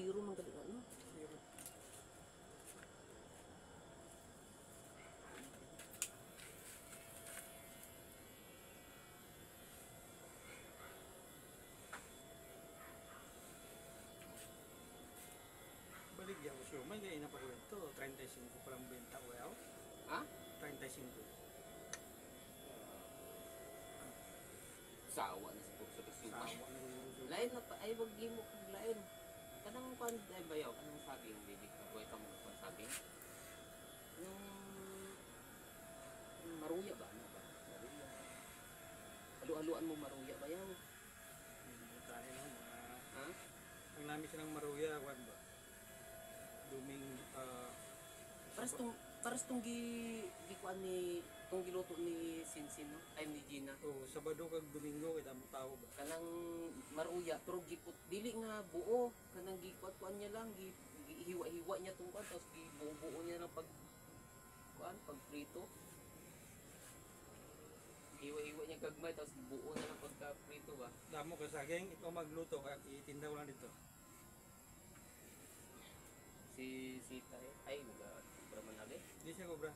zero ng galing ano. Zero. Baligyan ko siya. May gaya na pa ko ito. 35 palang benta ko yaw. Ha? 35. Sawa na sa pagsa Sawa na ko yung lain na pa, ay wag mo kag lain. Kanang kwan ay bayaw, kanang saging dili ka buhay ka mo kwan saging. Yung maruya ba ano ba? Maruya. Halu-haluan mo maruya bayaw. tayo no, mga... Ha? Ang namin silang maruya, kwan ba? Duming... Paras tong gikuan ni tong giluto ni Sinsin no? Ay ni Gina. Sabado kag Domingo, kita mo tao ba? Kanang maruya pero giput dili nga buo, kanang gikuan niya lang, gihiwa-hiwa niya tong kwan tapos gibuo niya ng pag pag prito. Hiwa-hiwa niya gagmay tapos buo na ng pagka prito ba. Damo ka saging, ikaw magluto, kaya itindaw lang dito. Si Tay ay mga braman abi. Hindi siya kobra.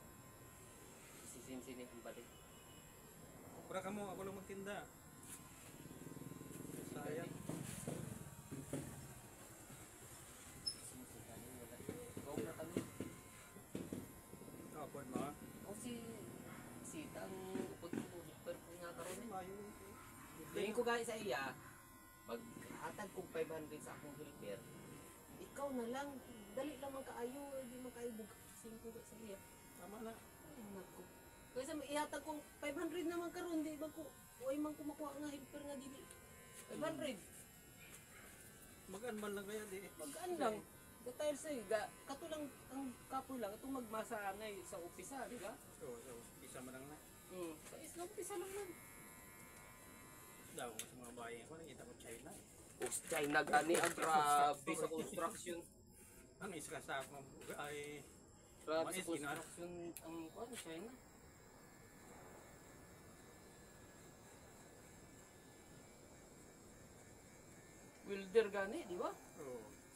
Si Sinsin ni balik. Kobra ka mo, ako lang magtinda. Sayang. Sinsin kani wala. Go na kami. Kapon mo ha? O si Tang upod ko super ko nga karon eh. Mayo. Tingin ko guys sa iya, maghatag kong 500 sa akong helper. Ikaw na lang, dali lang man kaayo, hindi man kaayo bug 5 sa iya. Tama na. Ay nako. Kasi ihatag kong 500 naman karon, di ba ko? Uy man ko makuha nga helper nga dili. 500. Magaan man lang kaya di. Magaan lang. Detail sa kato lang ang kapo lang itong magmasanay sa opisina, di ba? So, isa man lang na. Sa isla opisina lang man. Daw ko sa mga bayan ko, nakita ko China. China gani ang grabe sa construction. Ang isa sa akong ay Grabe sa Mais, construction ang kuan China. Welder gani, di ba?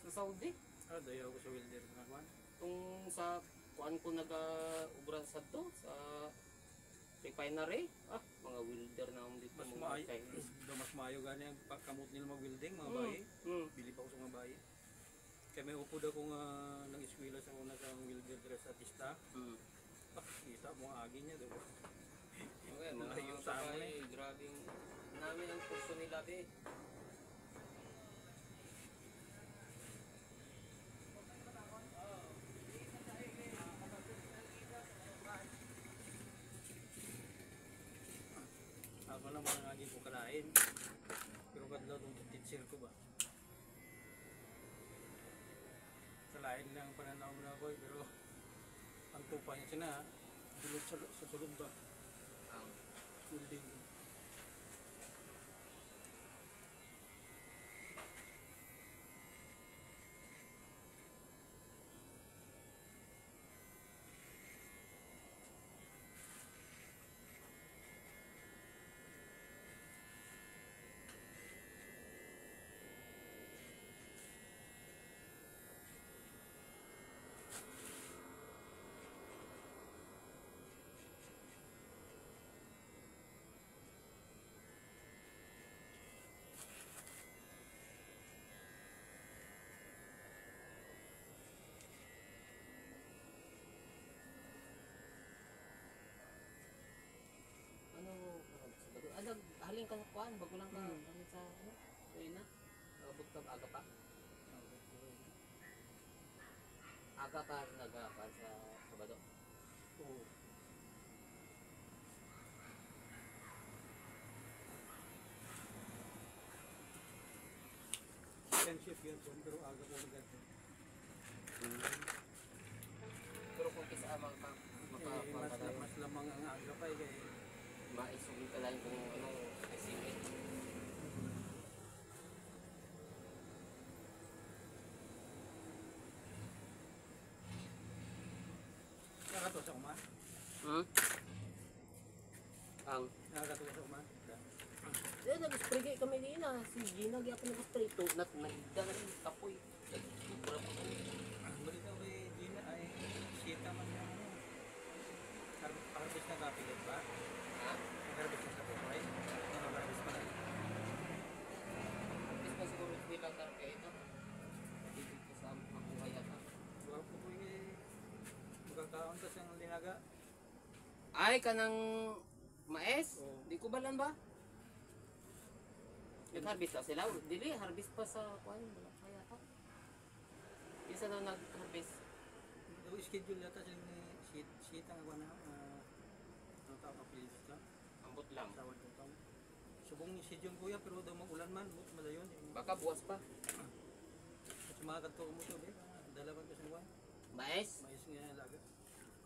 Sa Saudi. Dayaw ko sa welder na kwan. Kung sa kuan ko naga-ubra sa to sa refinery, mga welder na dito Mas mga maayo, Chinese. mas maayo gani ang pagkamot nila mag-welding, mga bayi. Bili pa ako sa mga bayi. Kaya may upod ako nga ng eskwela sa una sa welder dito sa Tista. Kita mo ang agi niya, diba? Okay, mga sabay, grabing namin ang kurso nila be. Ako naman ang agi ko kalain. Pero kadlaw itong teacher ko ba? Kalain lang ang pananaw na ako pero ang tupa niya sina, dulot sa sulod ba? Ang Welding. haling ka kuan bago lang ka kami sa ano tuwi na abot ka aga pa aga ka nagapa sa Sabado. Oo. Second shift yun po, pero aga ko agad. Pero kung kisa Mas lamang ang aga pa eh. maisugin ka lang kung ano estimate. Nakakato sa kuma? Ang Nakakato sa kuma? nag-spray kami din na si Gina gyapon nag-spray to nagda na rin kapoy. na kapilit ba? Ha? Nag-harvest na sa Pupay? Nag-harvest pa na. Bis pa siguro bilang karpe ito. Dito sa makuha yata. Wala po po yung magkakaon ka siyang linaga. Ay, kanang mais? Oo. Di ko balan ba? Nag-harvest na sila. Dili, harvest pa sa kuan. Wala pa yata. Isa daw nag-harvest. Daw schedule yata siya ni sheet ang ako na ano tao kapilit ka. Ambot lang. Tawad yung taon. Subong ni schedule kuya pero daw magulan man. Malayon. Baka buwas pa. Kasi mga kanto mo to. Dalaman ko sa buwan. Mais? Mais nga laga.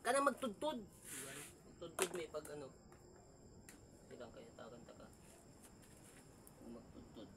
Kanang magtudtod. Diba? Magtudtod may pag ano. Silang kaya tagan ta ka. Magtudtod.